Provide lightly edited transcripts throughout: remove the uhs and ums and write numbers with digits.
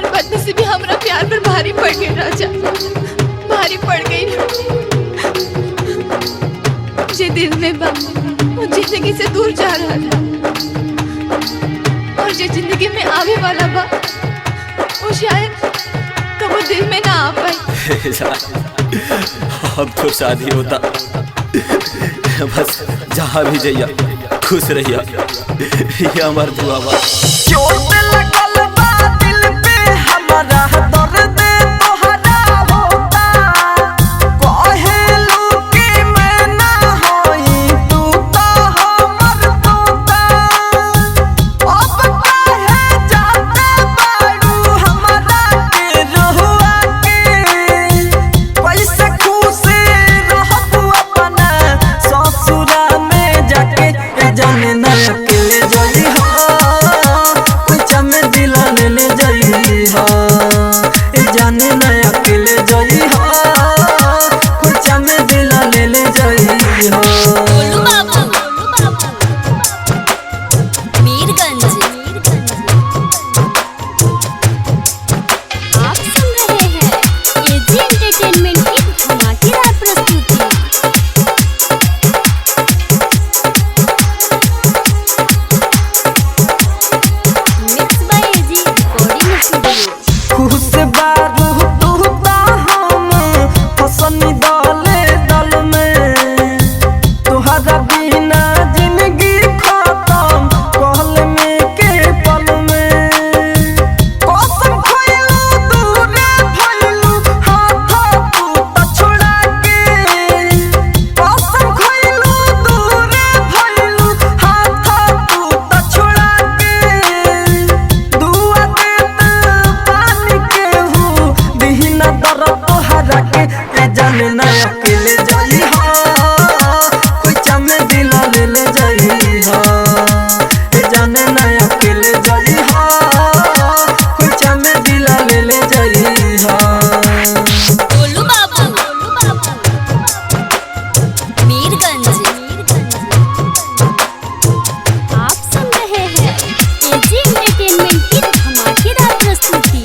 हमारे बदनसीबी हमरा प्यार पर भारी पड़ गई राजा, भारी पड़ गई। जे दिल में बा वो जिंदगी से दूर जा रहा था, और जो जिंदगी में आवे वाला बा वो शायद तो वो दिल में ना आ पाए। अब तो शादी होता, बस जहाँ भी जाइया खुश रहिया, ये हमार दुआ बा। चोट लगल बा दिल पे हमारा, दर्द तोहरा होता, कहेलू कि मैं ना होई तू तो हमर तोता। अब काहे जाते बारू हमरा के रहुआ के, कैसे खुश रहबू अपना ससुरा में जाके, ए जाने ना अकेले जाई हो, कुछ में दिल ले जाई हो, ए जाने ना अकेले जाई हो, कुछ में दिल ले जाई हो। गोलू बाबू मीरगंज। आप सुन रहे हैं एजी एंटरटेनमेंट की धमाकेदार प्रस्तुति। Mix by AG recording studio. खुश बारू तू ता हम फसनी दले दल में, तुहरा बिना जिंदगी खत्म कहल में के पल में। कसम खइलू दूरे भइलू हाथ तू त छोड़ा के, कसम खइलू दूरे भइलू हाथ तू त छोड़ा के। दुआ देत पानी के हूँ बिना दर तोहरा के, ए जाने ना अकेले जाई हो, कोई चमे दिल ले जाई हो, ए जाने ना अकेले जाई हो, कोई चमे दिल ले जाई हो। गोलू बाबू मीरगंज। आप सुन रहे हैं एजी एंटरटेनमेंट की धमाकेदार प्रस्तुति।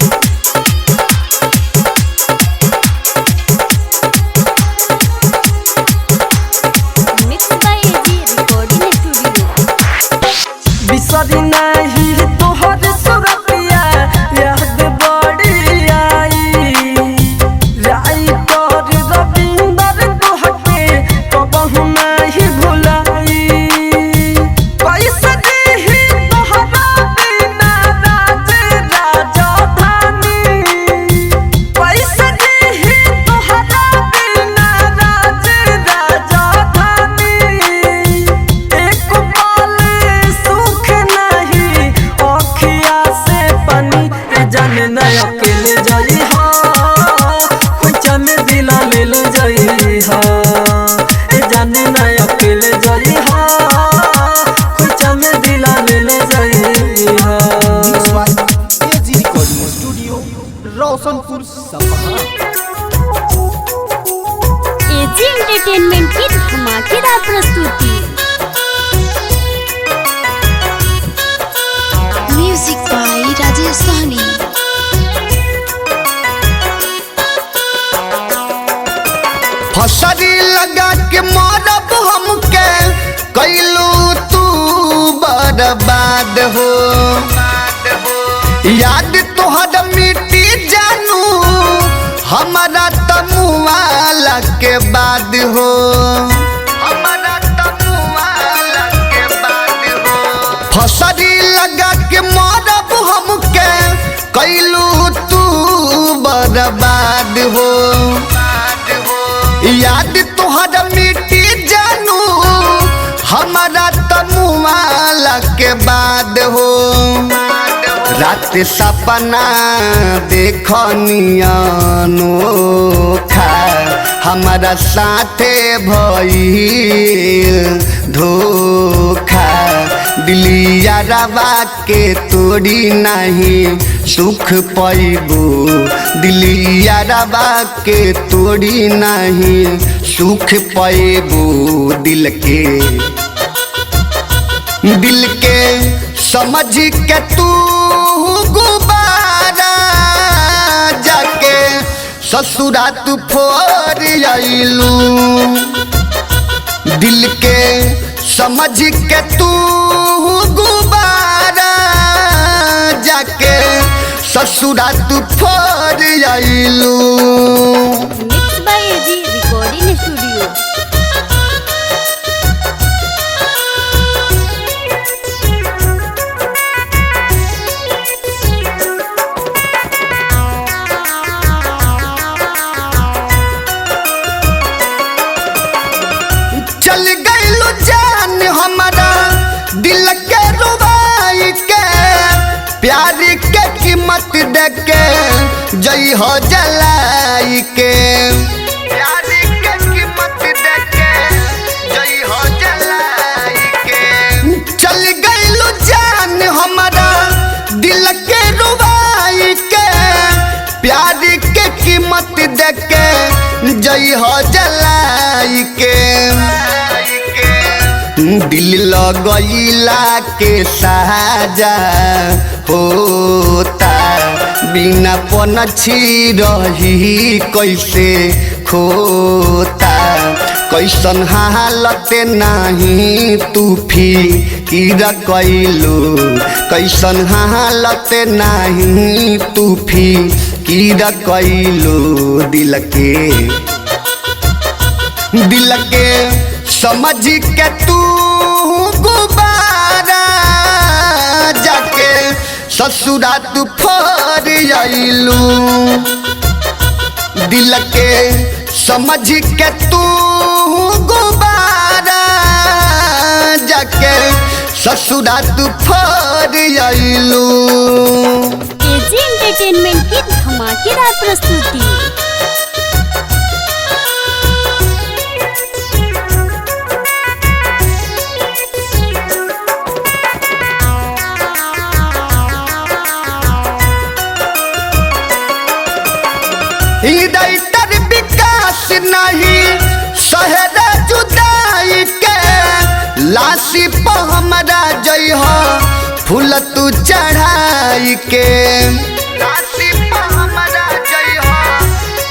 Mix by AG recording studio. बिसरी नहीं तोहर सुरतिया, याद बड़ी आई, राइटर रविंदर तोहके कबहू नहीं भुलाई। कैसे जीही तोहरा बिना राज राजधानी, कैसे जीही तोहरा बिना राज राजधानी। एक पल सुख नहीं अखिया से पानी, ए जाने ना अकेले जाई हो, कुछ में दिल ले जाई हो, ए जाने ना अकेले जाई हो, कुछ में दिल ले जाई हो। AG recording studio Roshanpur Sapaha. AG entertainment की धमाकेदार प्रस्तुति। म्यूजिक बाय राजेश सहनी। फसरी लगा के मारब हमके, कैलू तू बर्बाद हो, याद तोहर मिट्टी जानू हमारा तमुआला के बाद हो, हमारा तमुआला के बाद हो। फसरी लगा के मारब हमके, कैलू तू बर्बाद हो, याद तोहरा मिट्टी जानू हमारा तमुआला के बाद हो। रात सपना देखनिया अनोखा, हमारा साथे भइल धोखा। दिलिया रवा के तोड़ी नहीं सुख पैबू, दिलिया रवा के तोड़ी नहीं सुख पैबू। दिल के समझ के तू गुबारा ससुरा तू फोर आइलू दिल के समझ के तू गुबारा जाके ससुरा तू फोर आइलू। Mix by AG recording studio. चल गइलू जान हमारा दिल के रुबाई के प्यार के कीमत दे के जई हो जलाई के प्यार के कीमत दे के जई हो जलाई के। चल गइलू जान हमारा दिल के रुबाई के प्यार के कीमत दे के जई हो जलाई के। दिल लगैला के साजा होता बिना पनछी रही कैसे खोता कैसन हालत नहीं तू फिर कैलू कैसन हालत नहीं तू फिर कैलू दिल के समझ के तू गुबारा जाके ससुरा तू फोर आइलू दिल के समझ के तू गुबारा जाके ससुरा तू फोर आइलू। एजी एंटरटेनमेंट की धमाकेदार प्रस्तुति। राइटर विकास नहीं सहरा जुदाई के लाशी पर हमरा जई हो फूल तू चढ़ाई के लाशी पर हमरा जई हो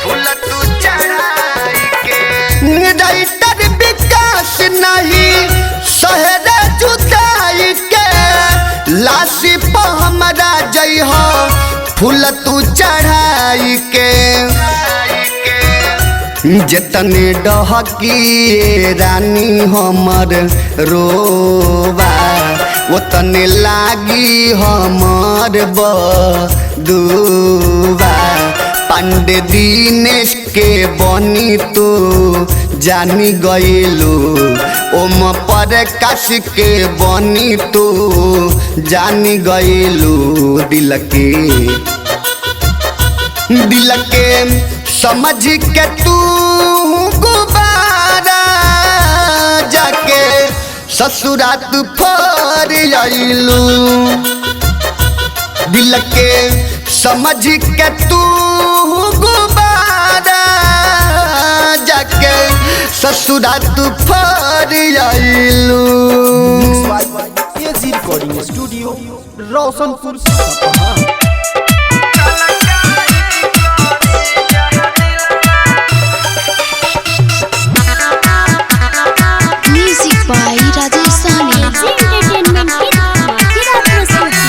फूल तू चढ़ाई के। राइटर विकास नहीं सहरा जुदाई के लाशी पर हमरा जई हो फूल तू चढ़ाई के। जतने डहकी रानी हमर रोबा ओतने लागी हमर बदुबा पांडे दिनेश के बनी तू जानी गइलू ओम प्रकाश के बनी तू जानी गइलू दिल के समझ के तू गुबारा जाके ससुरा तू फोर आइलू दिल के समझ के तू गुबारा जाके ससुरा तू फोर आइलू। AG recording studio Roshanpur Sapaha. Music by Rajesh Sahni. AG entertainment की धमाकेदार प्रस्तुति।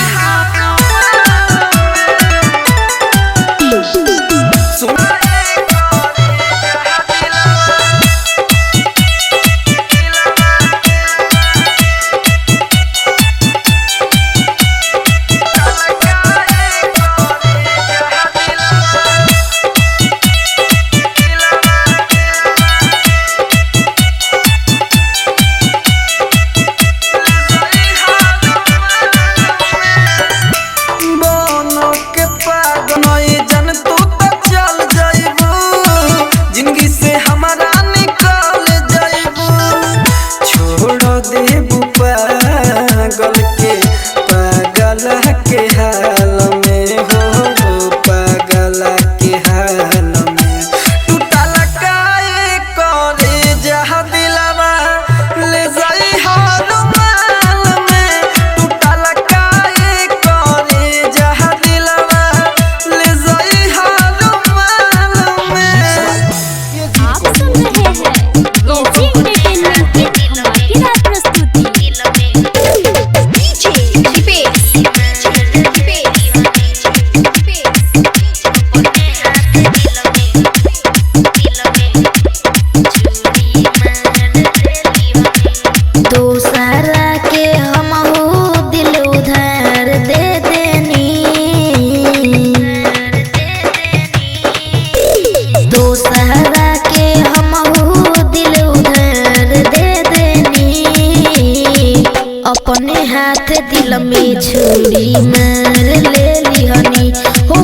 छुरी मार ले लिहनी हो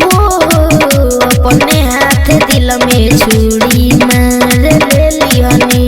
अपने हाथ दिल में छुरी मार ले लिहनी।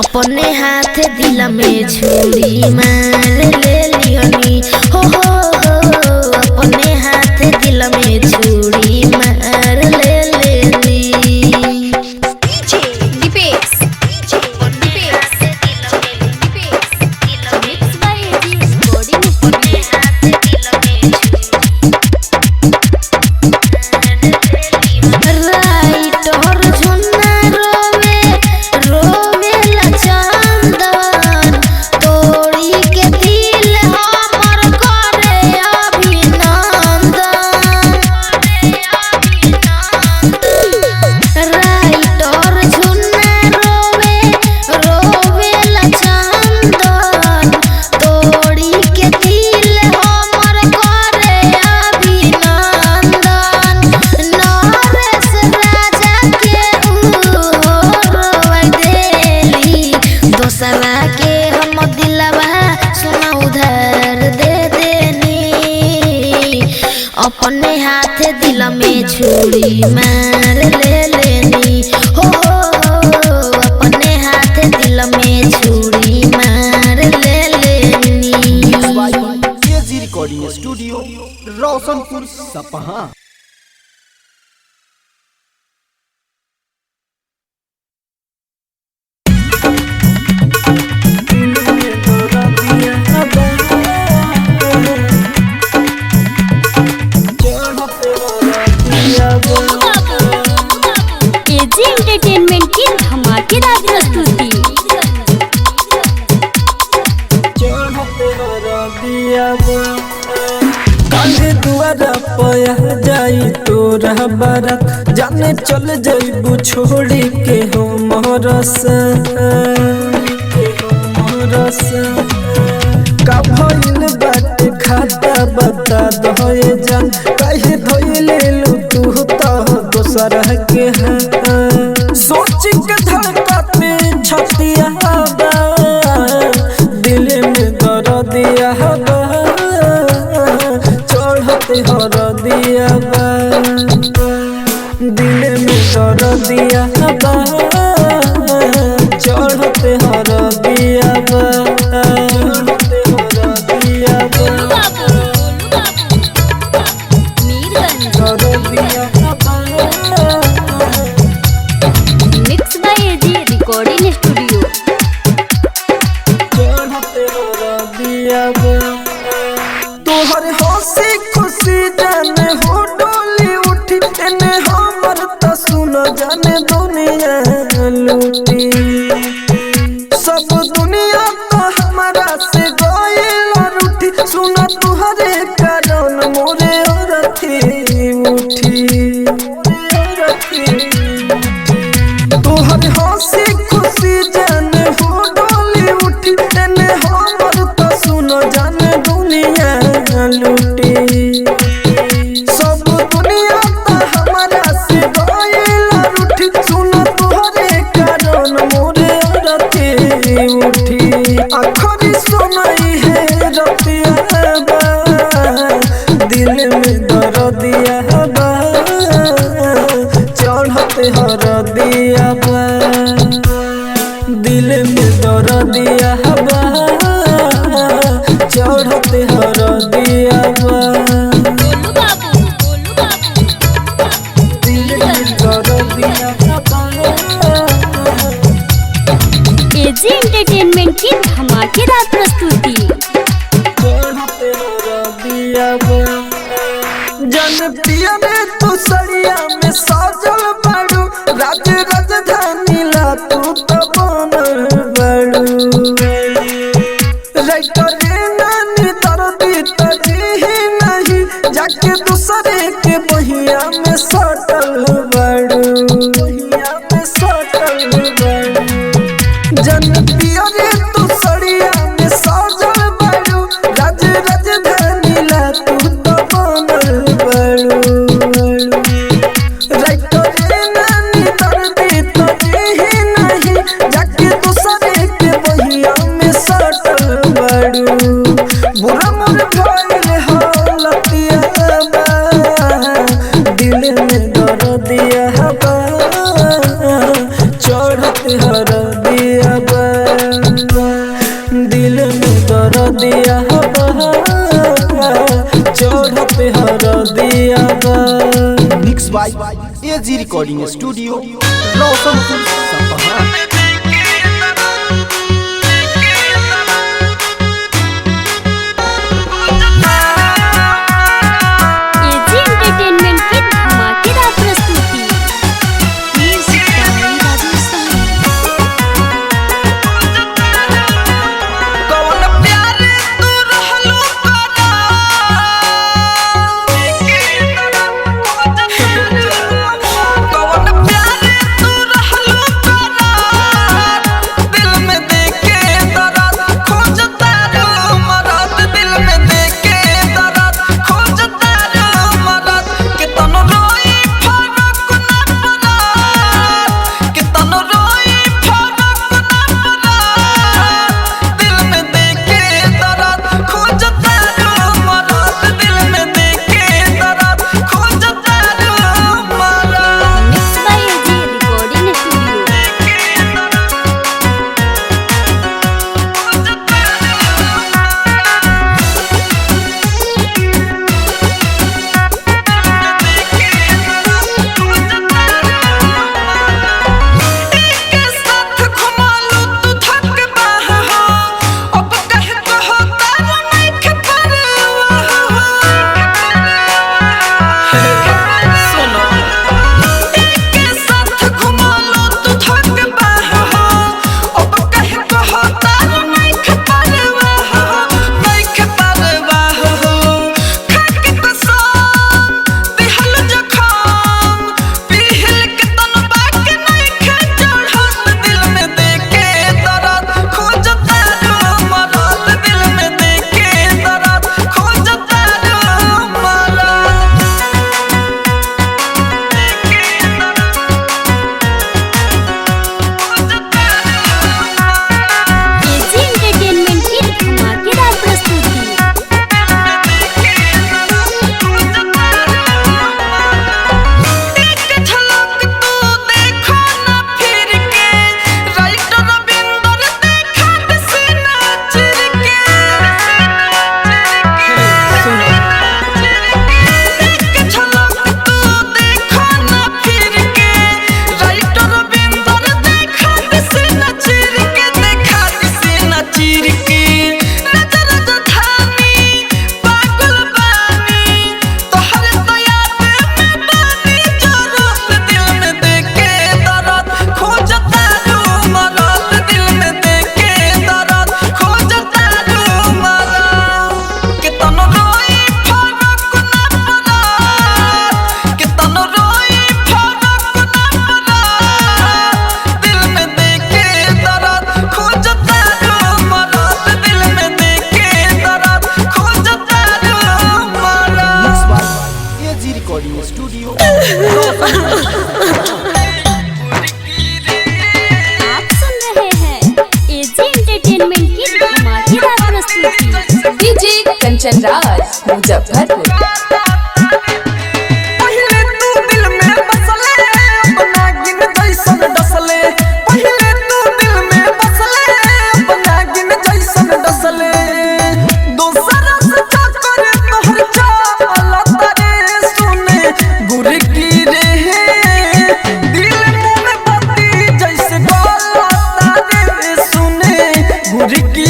अपने हाथ दिल में छुरी मार ले लिहनी हो अपने हाथ दिल में छुरी मार ले लेनी। अपने हाथ दिल में छुरी मार ले लेनी हो अपने हाथ दिल में छुरी मार ले लेनी। AG recording studio Roshanpur Sapaha. AG entertainment की धमाकेदार प्रस्तुति। काले दुआरा पया जाई तोरा बारात जाने चल जाइबू छोड़ी के हो मोरस का भइल बात खाता बता दहे जान काहे धइले लू तू तो दोसर के हां सोच के धड़कते छतिया बा दिल में दर्द दिया बा चढ़ते हर दिया बा दिल में दर्द दिया बा चढ़ते हर दिया बा mix by AG recording studio. तोहर हंसी खुशी जाने हो डोली उठी एने हमर त सुन जाने दुनिया लूटी सब दुनिया तो हमारा से गइल रूठी सुन तुहरे कारण मोरे औरथी उठी तोहर हंसी खुशी जाने हो डोली उठी एने हमर त सुन जाने दुनिया लूटी सब दुनिया तो हमारा से गइल रूठी सुन तुहरे कारण मोरे औरथी उठी आखरी समय है रतिया बा दिल में दर्द दिया बा चढ़ते हर दिया बा दिल में दर्द दिया बा चढ़ते हर दिया बा धमाकेदार प्रस्तुति। जन पिया रे तू सड़िया में साजल बाड़ू राज राजधानी ला तू तो बनल बाड़ू रे नानी दर्दी तजी नहीं जाके दूसरे के बहिया में सटल बाड़ू जन पिया रे तू सड़िया में साजल बाड़ू राज राजधानी ला तू तो बनल बाड़ू रे नानी दर्दी तजी नहीं जाके दूसरे के बहिया में सटल बाड़ू बुरा मोर भइल हालतिया बा दिल में दर्दिया बा चढ़त हर दिया बा दिल में दर्दिया बा चढ़त हर दिया बा। Mix by AG recording studio Roshanpur Sapaha. AG entertainment की धमाकेदार प्रस्तुति। कौन प्यार तू रहलू करा कौन प्यार तू रहलू करा दिल में देके दर्द खोजता रो मरद दिल में देके दर्द खोजता रो मरद कितनो रोई फरक ना पड़ा कितनो रोई फरक ना पड़ा दिल में देके दर्द खोजता रो मरद दिल में देके दर्द खोजता रो मरद। Mix by AG recording studio. के साथ घुमालू तू थक बाह हो अब कह कहो तार नहीं खपरवा सुनो के साथ घुमालू तू थक बाह हो अब कह कहो तार नहीं खपरवा नहीं खपरवा खाके कसम दिहल जखम पिहल के तन बाके नहीं खचड़त दिल में देके दर्द खोजता रो मरद दिल में देके दर्द खोजता रो मरद एजी एंटरटेनमेंट की धमाकेदार प्रस्तुति। एक झलक तू देखो ना फिर के राइटर रविंदर देखा दिसना चिर के एक झलक तू देखो ना फिर के राइटर रविंदर देखा दिसना चिर के देखा दिसना चिर के नजर जधानी पागल बानी तोहरे दया पे मैं बानी जरूरत दिल में देके दर्द खोजता रो मरद दिल में देके दर्द खोजता रो मरद कितनो रोई फरक ना पड़ा कितनो रोई फरक ना पड़ा दिल में देके दर्द खोजता रो मरद दिल में देके दर्द खोजता रो मरद। Mix by AG recording studio आप सुन रहे हैं एजी एंटरटेनमेंट की धमाकेदार प्रस्तुति। डीजे कंचन राज मुजफ्फरपुर। पहिले तू दिल में बसले अपना गिन जैसन डसले पहिले तू दिल में बसले अपना गिन जैसन डसले दोसरा से चक्कर तोहर चालत रे सुने गुर की रे दिल मुंह में बत्ती जैसे गलत रे सुने गुर की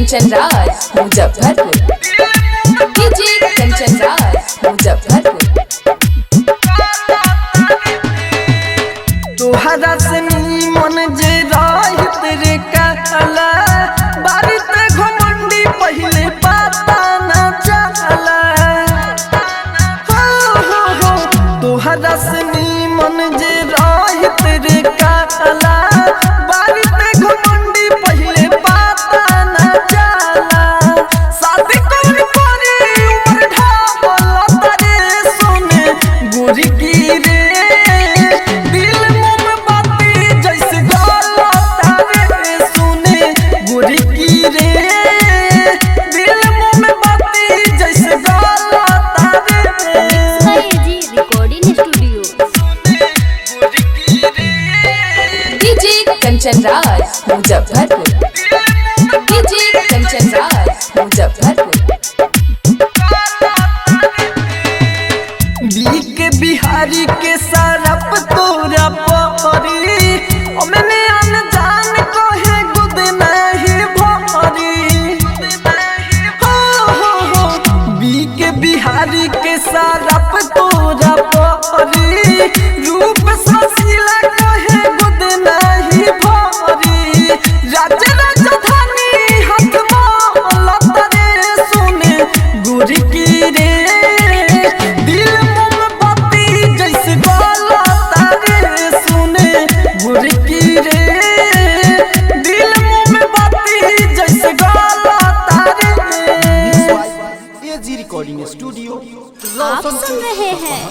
कंचन राज मुजफ्फरपुर। डीजे कंचन राज मुजफ्फरपुर। तोहरा से मन जे राहित रे कहला बारित घमंडी पहले पता न चला हो तोहरा से मन जे राहित रे कहला बारित घमंडी पहले पता न चला शादी कर परे उम्र ढाबल तारे सोने गोरी की रे कंचन राज मुजफ्फरपुर। डीजे कंचन राज मुजफ्फरपुर। बीके बिहारी के सरप तोरा परी मैंने अनजान को है गुद नहीं भरी हो बीके बिहारी के सरप तोरा परी रूप ससीला को है गुद नहीं भरी राज्य राजधानी हथवा लतरे सुने गुरी की रे दिल मोमबत्ती जैसे गाला तारे सुने गुरी की रे दिल मोमबत्ती जैसे गाला तारे। एजी रिकॉर्डिंग स्टूडियो आप सुन रहे हैं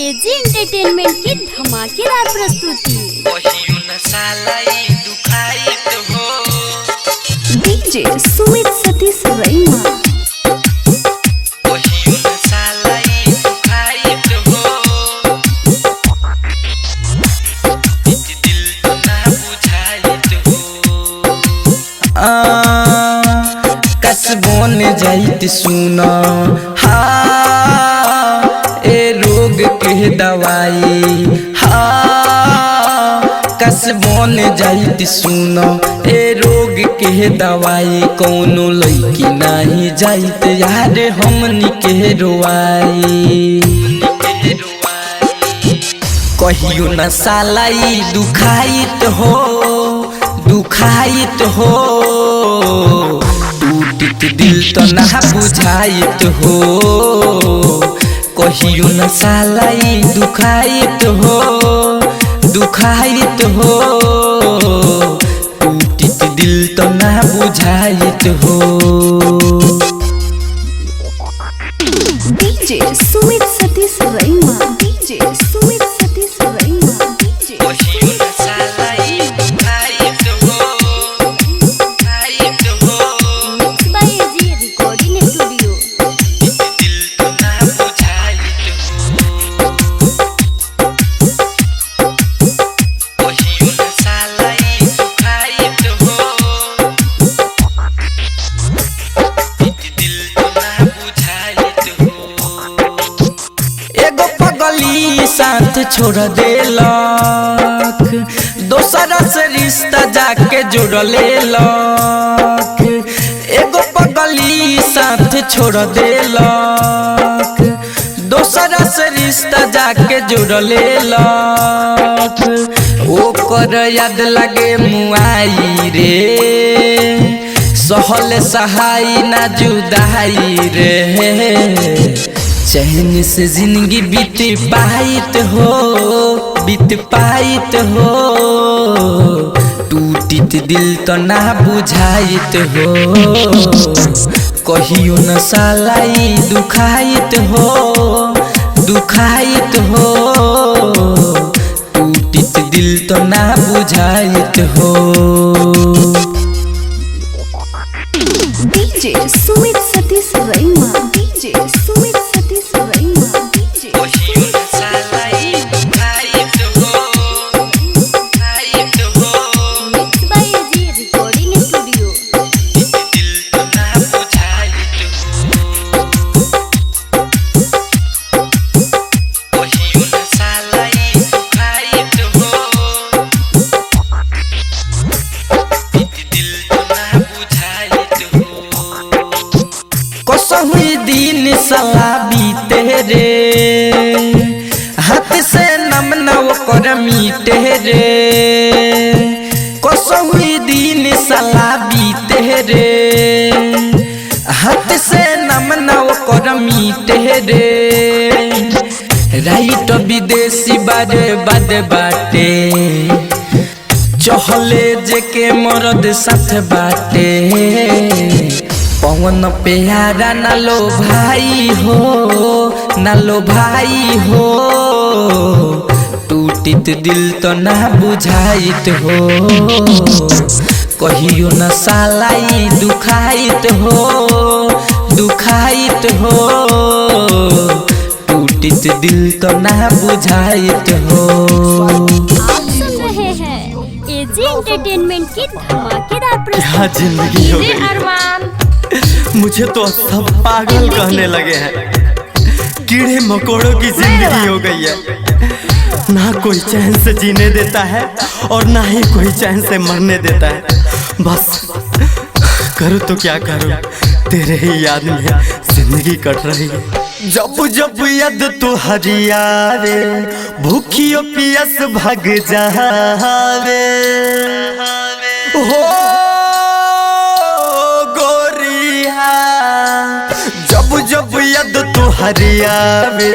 एजी एंटरटेनमेंट की धमाकेदार प्रस्तुति। डीजे सुमित सतीश रैना। कसबोन जाइत सुना हाँ ए रोग के दवाई हाँ कसबोन जाइत सुना ए रोग के दवाई कौनो लईकी नहीं जाइत यार हमनी के रोआई कहियो न सालाई दुखाइत हो टूटित दिल तो ना बुझाइत हो कहियो न सालाई दुखाइत हो टूटित दिल तो ना बुझाइत हो। DJ Sumit Satish Raina. DJ Sumit Satish Raina. DJ mix by AG recording studio. एगो पगली साथ छोड़ देलक दोसरा से रिश्ता जाके जोड़ लेलक एगो पगली साथ छोड़ देलक दोसरा से रिश्ता जाके जोड़ लेलक ओकर याद लगे मुआई रे सहल सहाई ना जुदाई रे चैन से जिंदगी बीत पाइत हो टूटित दिल तो ना बुझाइत हो कहियो न सालाई दुखाइत हो टूटित दिल तो ना बुझाइत हो। DJ Sumit Satish Raina. DJ Sumit Satish Raina. DJ mix by AG recording studio. कसहुई दिन सला बीते रे हाथ से नम नव कर मीटे रे कसहुई दिन सला बीते रे हाथ से नम नव कर मीटे रे राइट विदेशी बारे बाद बाटे चहले जेके मरद साथ बाटे पवन प्यारा नालो भाई हो टूटित दिल तो ना बुझाइत हो कहियो न सालाई दुखाइत हो टूटित दिल तो ना बुझाइत हो। आप सुन रहे हैं एजी एंटरटेनमेंट की धमाकेदार क्या प्रस्तुति। जिंदगी हो डीजे गई, अरमान मुझे तो सब पागल कहने लगे हैं। कीड़े मकोड़ों की जिंदगी हो गई है, ना कोई चैन से जीने देता है और ना ही कोई चैन से मरने देता है। बस करूँ तो क्या करूँ, तेरे ही याद में जिंदगी कट रही है। जब जब याद तू हरियावे भूखियो पियस भाग जावे हो गोरिया। जब जब याद तू हरियावे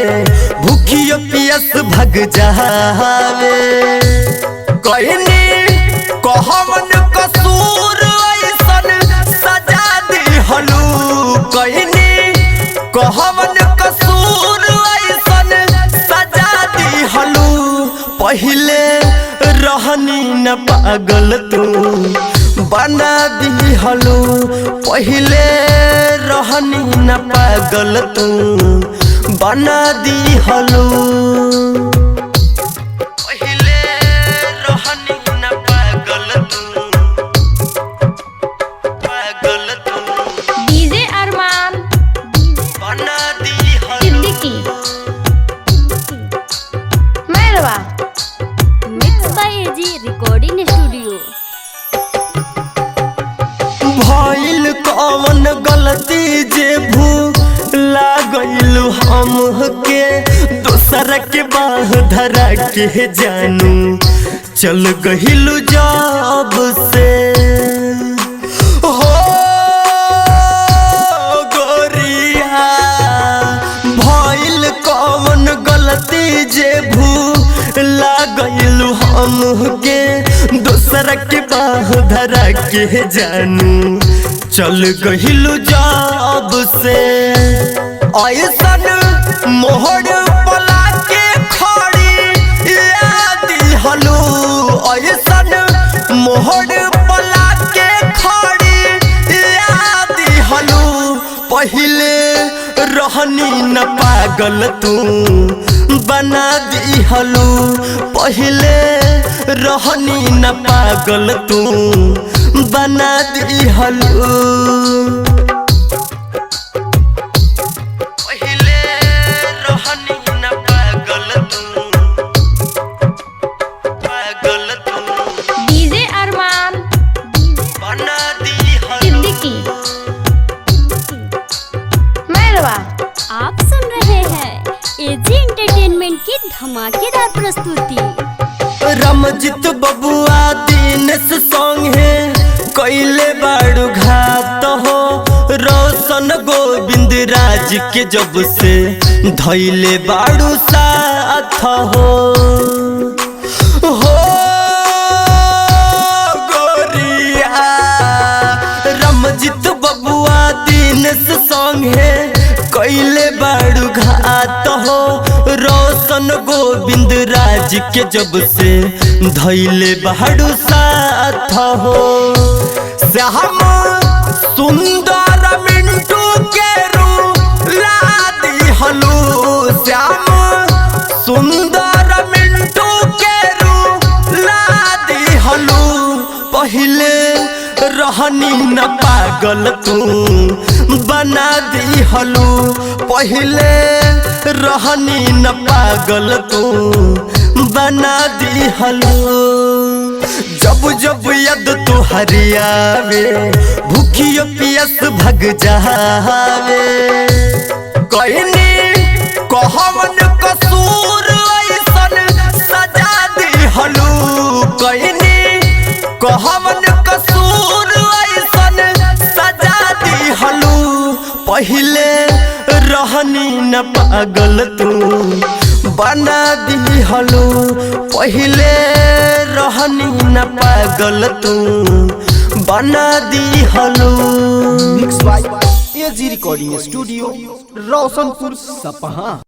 भूखियो पियस भाग जावे कहनी कहवन कसूर ऐसन सजा दिहलू कहनी कहवन कसूर ऐसन सजा दिहलू पहिले रहनी न पागल तू बना दिहलू पहिले रहनी न पागल तू बना दिहलू पहिले रहनी न पागल तू डीजे अरमान बना दिहलू Siddiqui Merwa mix by AG recording studio. भइल कौन गलती जे भूला गइलू हमके दोसर के बाह धरा के जानू चल गइलू जब से हो गोरिया। भइल कौन गलती जे भूला गइलू हमके दोसर के बाह धरा के जानू चल गइलू जब से ऐसन मोहर पला के खड़ी याद हलू ऐसन मोहर पला के खड़ी याद हलू पहिले रहनी न पागल तू बना दिहलू पहिले रहनी न पागल तू बना दिहलू पहिले रहनी न पागल तू डीजे अरमान बना दिहलू सिद्दीकी मेरवा आप सुन रहे हैं एजी एंटरटेनमेंट की धमाकेदार प्रस्तुति। रमजित बबुआ दिनेश संगे कैले बाड़ू घात हो रोशन गोविंद राज के जब से धैले बाड़ू साथ हो गोरिया। रमजित बबुआ दिनेश संगे कैले बाड़ू घात हो रोशन गोविंद राज के जब से धैले बाड़ू साथ हो श्याम सुंदर मिंटू के रूला दिहलू श्याम सुंदर मिंटू के रूला दिहलू पहिले रहनी न पागल तू बना दिहलू पहिले रहनी न पागल तू बना दिहलू जब जब याद तुहरी आवे भूखियो पियस भग जावे कहनी कहवन कसूर ऐसन सजा दिहलू कहनी कहवन कसूर ऐसन सजा दिहलू पहिले रहनी न पागल तू बना दिहलू पहिले रहनी न पागल तू बना दिहलू। Mix by AG recording studio Roshanpur Sapaha.